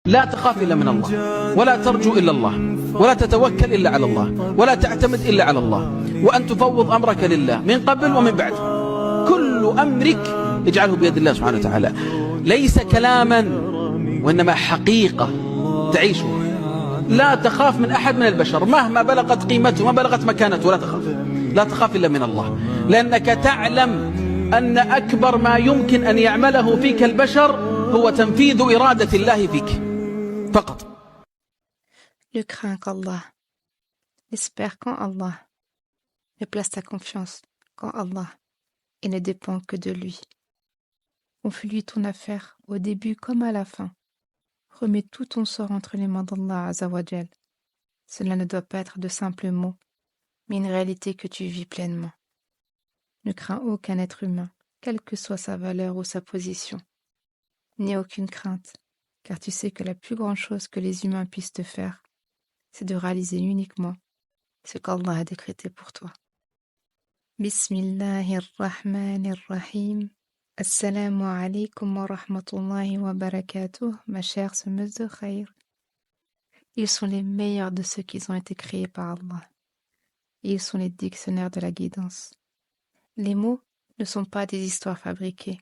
لا تخاف إلا من الله ولا ترجو إلا الله ولا تتوكل إلا على الله ولا تعتمد إلا على الله وأن تفوض أمرك لله من قبل ومن بعد. كل أمرك اجعله بيد الله سبحانه وتعالى. ليس كلاما وإنما حقيقة تعيشه. لا تخاف من أحد من البشر مهما بلغت قيمته وما بلغت مكانته. لا تخاف إلا من الله، لأنك تعلم أن أكبر ما يمكن أن يعمله فيك البشر هو تنفيذ إرادة الله فيك فقط. Ne crains qu'Allah, espère qu'en Allah, ne place ta confiance qu'en Allah et ne dépend que de lui. Confie-lui ton affaire au début comme à la fin. Remets tout ton sort entre les mains d'Allah Azawajal. Cela ne doit pas être de simples mots, mais une réalité que tu vis pleinement. Ne crains aucun être humain, quelle que soit sa valeur ou sa position. N'aie aucune crainte, car tu sais que la plus grande chose que les humains puissent te faire, c'est de réaliser uniquement ce qu'Allah a décrété pour toi. Bismillahirrahmanirrahim. Assalamu alaikum wa rahmatullahi wa barakatuh, ma chère semeuse de khayr. Ils sont les meilleurs de ceux qui ont été créés par Allah. Ils sont les dictionnaires de la guidance. Les mots ne sont pas des histoires fabriquées,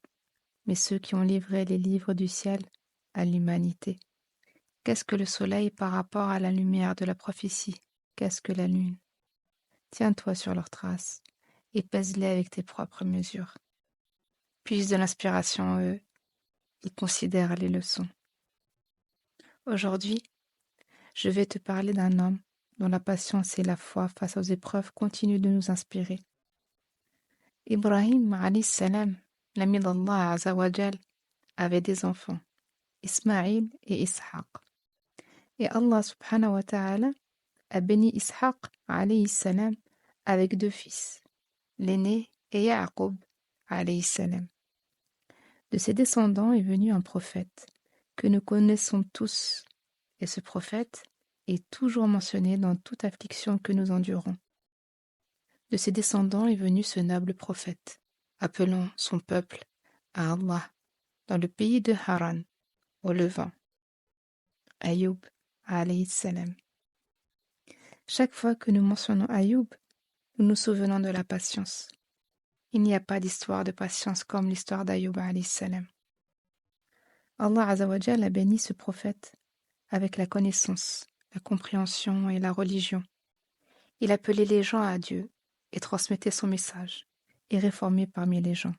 mais ceux qui ont livré les livres du ciel à l'humanité. Qu'est-ce que le soleil par rapport à la lumière de la prophétie? Qu'est-ce que la lune? Tiens-toi sur leurs traces et pèse-les avec tes propres mesures. Puise de l'inspiration en eux et considère les leçons. Aujourd'hui, je vais te parler d'un homme dont la patience et la foi face aux épreuves continuent de nous inspirer. Ibrahim alayhi salam, l'ami d'Allah Azawajal, avait des enfants, Ismaïl et Ishaq. Et Allah subhanahu wa ta'ala a béni Ishaq alayhi salam avec 2 fils, l'aîné et Ya'qub alayhi salam. De ses descendants est venu un prophète que nous connaissons tous, et ce prophète est toujours mentionné dans toute affliction que nous endurons. De ses descendants est venu ce noble prophète, appelant son peuple à Allah dans le pays de Haran, au Levant. Ayoub alayhi salam. Chaque fois que nous mentionnons Ayoub, nous nous souvenons de la patience. Il n'y a pas d'histoire de patience comme l'histoire d'Ayoub alayhi salam. Allah Azawajal a béni ce prophète avec la connaissance, la compréhension et la religion. Il appelait les gens à Dieu et transmettait son message, et réformait parmi les gens.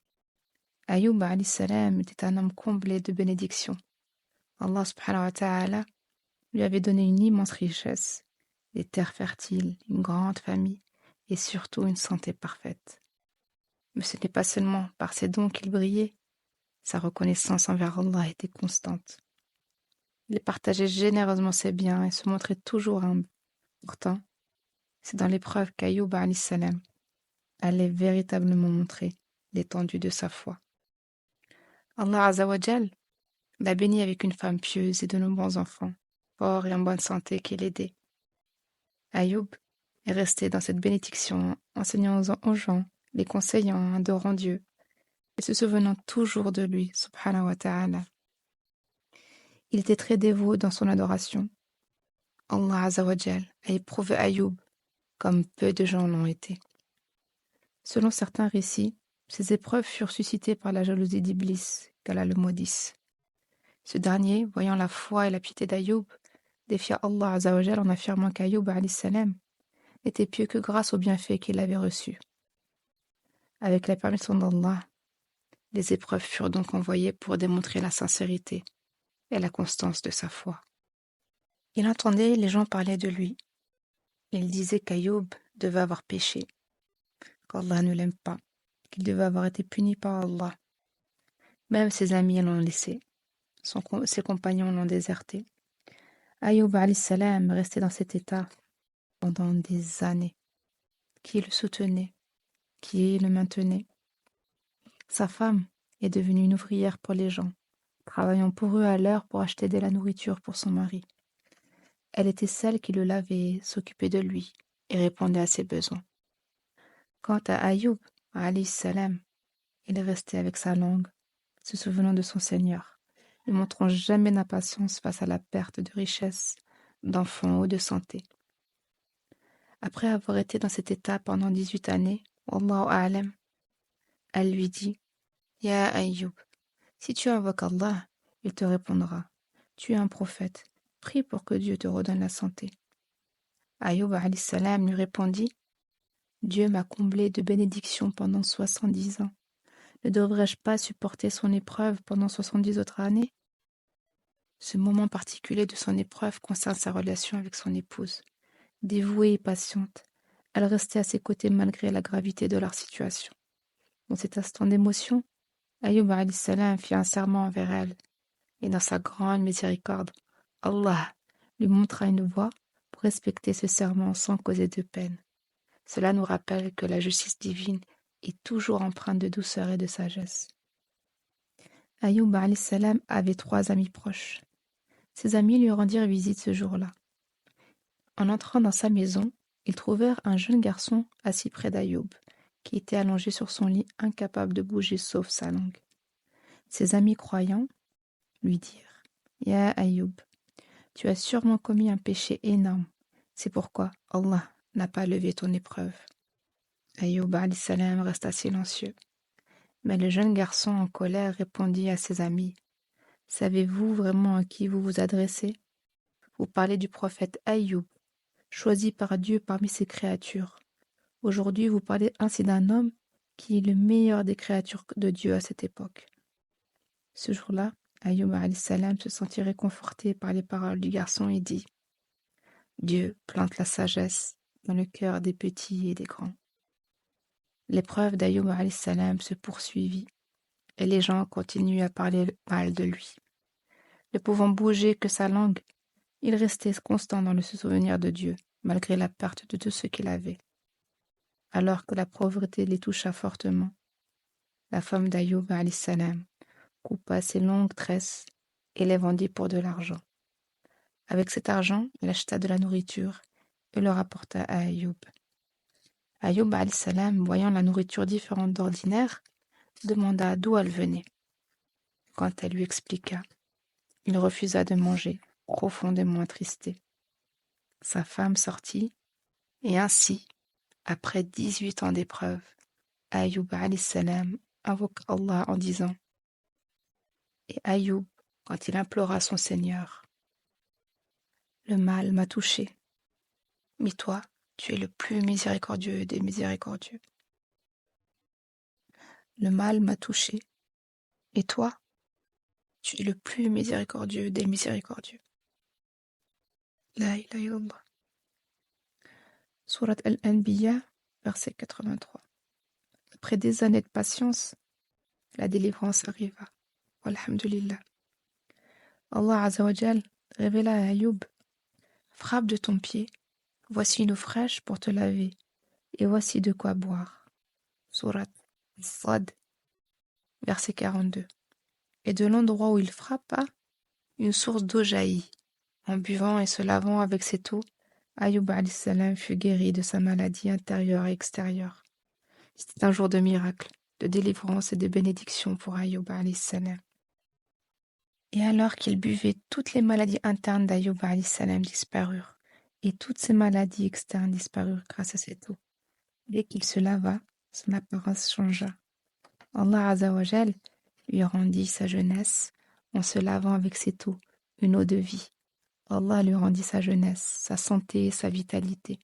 Ayoub alayhi salam était un homme comblé de bénédictions. Allah subhanahu wa ta'ala lui avait donné une immense richesse, des terres fertiles, une grande famille et surtout une santé parfaite. Mais ce n'est pas seulement par ses dons qu'il brillait, sa reconnaissance envers Allah était constante. Il partageait généreusement ses biens et se montrait toujours humble. Pourtant, c'est dans l'épreuve qu'Ayoub alayhi salam allait véritablement montrer l'étendue de sa foi. Allah Azawajal l'a béni avec une femme pieuse et de nombreux enfants, forts et en bonne santé qui l'aidaient. Ayoub est resté dans cette bénédiction, enseignant aux gens, les conseillant, adorant Dieu, et se souvenant toujours de lui, subhanahu wa ta'ala. Il était très dévot dans son adoration. Allah Azawajal a éprouvé Ayoub comme peu de gens l'ont été. Selon certains récits, ces épreuves furent suscitées par la jalousie d'Iblis, qu'Allah le maudisse. Ce dernier, voyant la foi et la piété d'Ayoub, défia Allah Azawajal en affirmant qu'Ayoub alayhi salam n'était pieux que grâce aux bienfaits qu'il avait reçus. Avec la permission d'Allah, les épreuves furent donc envoyées pour démontrer la sincérité et la constance de sa foi. Il entendait les gens parler de lui. Il disait qu'Ayoub devait avoir péché, qu'Allah ne l'aime pas, qu'il devait avoir été puni par Allah. Même ses amis l'ont laissé, ses compagnons l'ont déserté. Ayoub alayhi salam restait dans cet état pendant des années. Qui le soutenait? Qui le maintenait? Sa femme est devenue une ouvrière pour les gens, travaillant pour eux à l'heure pour acheter de la nourriture pour son mari. Elle était celle qui le lavait, s'occupait de lui et répondait à ses besoins. Quant à Ayoub alayhi salam, il restait avec sa langue, se souvenant de son Seigneur, ne montrons jamais d'impatience face à la perte de richesse, d'enfants ou de santé. Après avoir été dans cet état pendant 18 années, Wallahu a'lam, elle lui dit, Ya Ayyub, si tu invoques Allah, il te répondra. Tu es un prophète, prie pour que Dieu te redonne la santé. Ayyub alayhi salam lui répondit, Dieu m'a comblé de bénédictions pendant 70 ans. Ne devrais-je pas supporter son épreuve pendant 70 autres années? Ce moment particulier de son épreuve concerne sa relation avec son épouse. Dévouée et patiente, elle restait à ses côtés malgré la gravité de leur situation. Dans cet instant d'émotion, Ayyub alayhi salam fit un serment envers elle, et dans sa grande miséricorde, Allah lui montra une voie pour respecter ce serment sans causer de peine. Cela nous rappelle que la justice divine est toujours empreinte de douceur et de sagesse. Ayyub alayhi salam avait 3 amis proches. Ses amis lui rendirent visite ce jour-là. En entrant dans sa maison, ils trouvèrent un jeune garçon assis près d'Ayyub, qui était allongé sur son lit, incapable de bouger sauf sa langue. Ses amis croyants lui dirent « Ya Ayyub, tu as sûrement commis un péché énorme. C'est pourquoi Allah n'a pas levé ton épreuve. » Ayyub alayhi salam resta silencieux. Mais le jeune garçon en colère répondit à ses amis « Savez-vous vraiment à qui vous vous adressez? Vous parlez du prophète Ayyub, choisi par Dieu parmi ses créatures. Aujourd'hui, vous parlez ainsi d'un homme qui est le meilleur des créatures de Dieu à cette époque. » Ce jour-là, Ayyub alayhi salam se sentit réconforté par les paroles du garçon et dit « Dieu plante la sagesse dans le cœur des petits et des grands. » L'épreuve d'Ayyub alayhi salam se poursuivit et les gens continuaient à parler mal de lui. Ne pouvant bouger que sa langue, il restait constant dans le souvenir de Dieu, malgré la perte de tout ce qu'il avait. Alors que la pauvreté les toucha fortement, la femme d'Ayyub alayhi salam coupa ses longues tresses et les vendit pour de l'argent. Avec cet argent, elle acheta de la nourriture et le rapporta à Ayyub. Ayyub alayhi salam, voyant la nourriture différente d'ordinaire, demanda d'où elle venait. Quand elle lui expliqua, il refusa de manger, profondément attristé. Sa femme sortit, et ainsi, après 18 ans d'épreuve, Ayyub alayhi salam invoque Allah en disant « Et Ayyub, quand il implora son Seigneur, « Le mal m'a touché, mais toi, tu es le plus miséricordieux des miséricordieux. Le mal m'a touché, et toi, tu es le plus miséricordieux des miséricordieux. » La ilaha illallah. Surat Al-Anbiya, verset 83. Après des années de patience, la délivrance arriva. Alhamdulillah. Allah Azza wa Jal révéla à Ayyub, frappe de ton pied, voici une eau fraîche pour te laver, et voici de quoi boire. Surat Sad, verset 42. Et de l'endroit où il frappa, une source d'eau jaillit. En buvant et se lavant avec cette eau, Ayyub alayhi salam fut guéri de sa maladie intérieure et extérieure. C'était un jour de miracle, de délivrance et de bénédiction pour Ayyub alayhi salam. Et alors qu'il buvait, toutes les maladies internes d'Ayyub alayhi salam disparurent, et toutes ses maladies externes disparurent grâce à cette eau. Dès qu'il se lava, son apparence changea. Allah Azza wa Jal lui rendit sa jeunesse en se lavant avec cette eau, une eau de vie. Allah lui rendit sa jeunesse, sa santé et sa vitalité.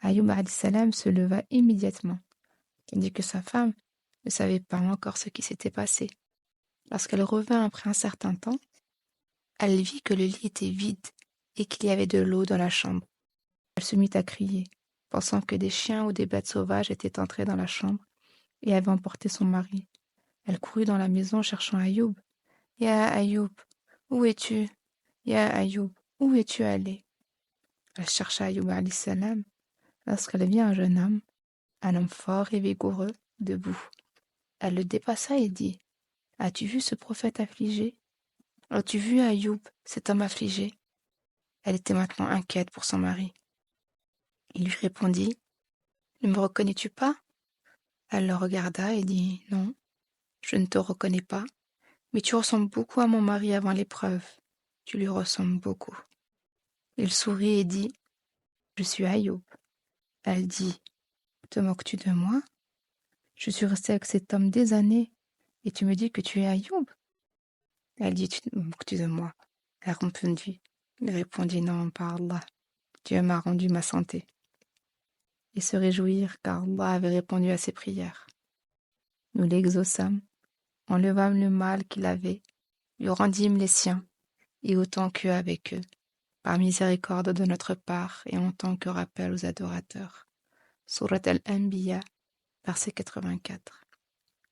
Ayyub alayhi salam se leva immédiatement, tandis que sa femme ne savait pas encore ce qui s'était passé. Lorsqu'elle revint après un certain temps, elle vit que le lit était vide et qu'il y avait de l'eau dans la chambre. Elle se mit à crier, pensant que des chiens ou des bêtes sauvages étaient entrés dans la chambre et avaient emporté son mari. Elle courut dans la maison cherchant Ayyub. « Ya Ayyub, où es-tu? Ya Ayyub, où es-tu allé ?» Elle chercha Ayyub alayhi salam lorsqu'elle vit un jeune homme, un homme fort et vigoureux, debout. Elle le dépassa et dit « As-tu vu ce prophète affligé? As-tu vu Ayyub, cet homme affligé ?» Elle était maintenant inquiète pour son mari. Il lui répondit « Ne me reconnais-tu pas ?» Elle le regarda et dit « Non, je ne te reconnais pas. Mais tu ressembles beaucoup à mon mari avant l'épreuve. Tu lui ressembles beaucoup. Il sourit et dit, je suis Ayoub. Elle dit, te moques-tu de moi? Je suis restée avec cet homme des années et tu me dis que tu es Ayoub. Elle dit, tu te moques-tu de moi? Elle répondit, non, par Allah. Dieu m'a rendu ma santé. Et se réjouir car Allah avait répondu à ses prières. Nous l'exaucâmes, enlevâmes le mal qu'il avait, lui rendîmes les siens, et autant qu'eux avec eux, par miséricorde de notre part et en tant que rappel aux adorateurs. Surat al-Anbiya, verset 84.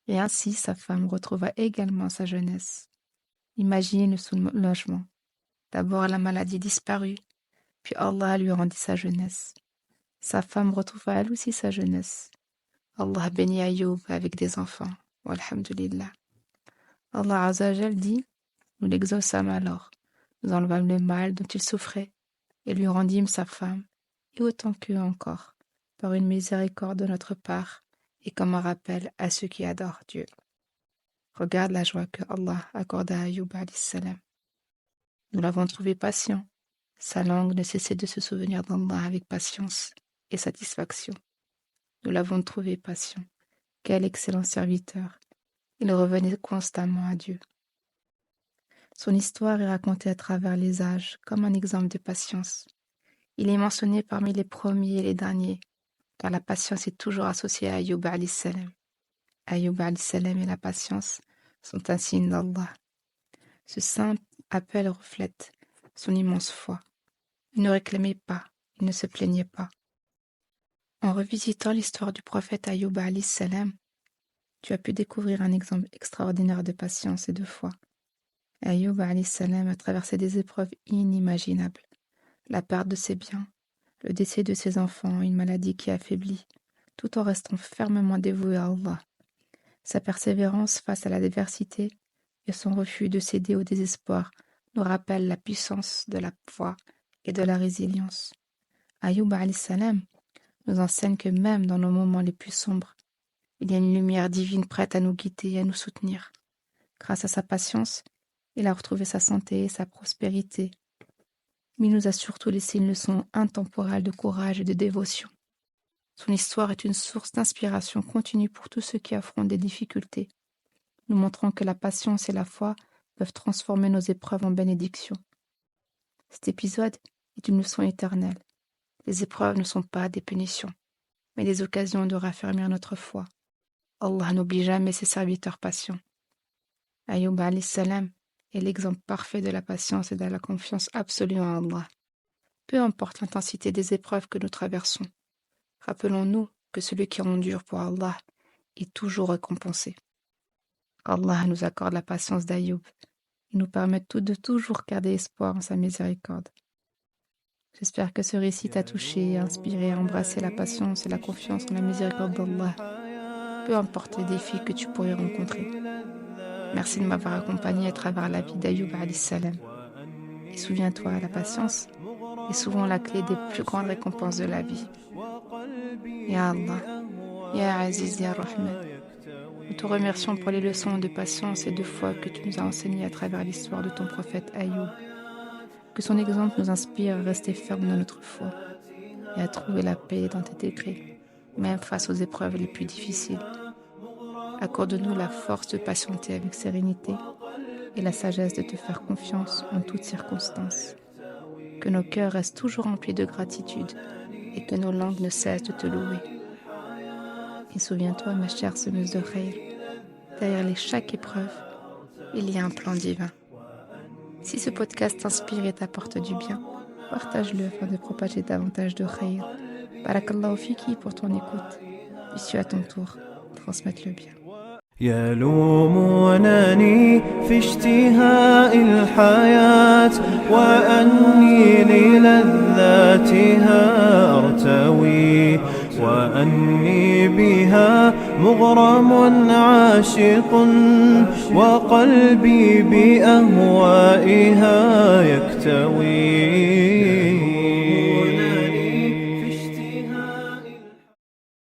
Et ainsi sa femme retrouva également sa jeunesse. Imagine le soulagement. D'abord la maladie disparut, puis Allah lui rendit sa jeunesse. Sa femme retrouva elle aussi sa jeunesse. Allah bénit Ayoub avec des enfants. Walhamdulillah. Allah Azzawajal dit, nous l'exaucâmes alors. Nous enlevâmes le mal dont il souffrait et lui rendîmes sa femme, et autant qu'eux encore, par une miséricorde de notre part et comme un rappel à ceux qui adorent Dieu. Regarde la joie que Allah accorda à Ayoub alayhi salam. Nous l'avons trouvé patient. Sa langue ne cessait de se souvenir d'Allah avec patience et satisfaction. Nous l'avons trouvé patient. Quel excellent serviteur. Il revenait constamment à Dieu. Son histoire est racontée à travers les âges comme un exemple de patience. Il est mentionné parmi les premiers et les derniers, car la patience est toujours associée à Ayoub alayhi salam. Ayoub alayhi salam et la patience sont un signe d'Allah. Ce simple appel reflète son immense foi. Il ne réclamait pas, il ne se plaignait pas. En revisitant l'histoire du prophète Ayoub alayhi salam, tu as pu découvrir un exemple extraordinaire de patience et de foi. Ayoub alayhi salam a traversé des épreuves inimaginables. La perte de ses biens, le décès de ses enfants, une maladie qui affaiblit, tout en restant fermement dévoué à Allah. Sa persévérance face à l'adversité et son refus de céder au désespoir nous rappellent la puissance de la foi et de la résilience. Ayoub alayhi salam nous enseigne que même dans nos moments les plus sombres, il y a une lumière divine prête à nous guider et à nous soutenir. Grâce à sa patience, il a retrouvé sa santé et sa prospérité. Mais il nous a surtout laissé une leçon intemporelle de courage et de dévotion. Son histoire est une source d'inspiration continue pour tous ceux qui affrontent des difficultés, nous montrant que la patience et la foi peuvent transformer nos épreuves en bénédictions. Cet épisode est une leçon éternelle. Les épreuves ne sont pas des punitions, mais des occasions de raffermir notre foi. Allah n'oublie jamais ses serviteurs patients. Ayoub alayhi salam est l'exemple parfait de la patience et de la confiance absolue en Allah. Peu importe l'intensité des épreuves que nous traversons, rappelons-nous que celui qui endure pour Allah est toujours récompensé. Allah nous accorde la patience d'Ayoub et nous permette de toujours garder espoir en sa miséricorde. J'espère que ce récit t'a touché et inspiré à embrasser la patience et la confiance en la miséricorde d'Allah, peu importe les défis que tu pourrais rencontrer. Merci de m'avoir accompagné à travers la vie d'Ayoub alayhi salam. Et souviens-toi, la patience est souvent la clé des plus grandes récompenses de la vie. Ya Allah, Ya Aziz, Ya Rahman, nous te remercions pour les leçons de patience et de foi que tu nous as enseignées à travers l'histoire de ton prophète Ayoub. Que son exemple nous inspire à rester ferme dans notre foi et à trouver la paix dans tes décrets, même face aux épreuves les plus difficiles. Accorde-nous la force de patienter avec sérénité et la sagesse de te faire confiance en toutes circonstances. Que nos cœurs restent toujours remplis de gratitude et que nos langues ne cessent de te louer. Et souviens-toi, ma chère semeuse de khayr, derrière chaque épreuve, il y a un plan divin. Si ce podcast t'inspire et t'apporte du bien, partage-le afin de propager davantage de khayr. Barakallahu fiki pour ton écoute. Puisses-tu à ton tour transmettre le bien. يلومونني في اشتهاء الحياة وأني للذاتها أرتوي وأني بها مغرم عاشق وقلبي بأهوائها يكتوي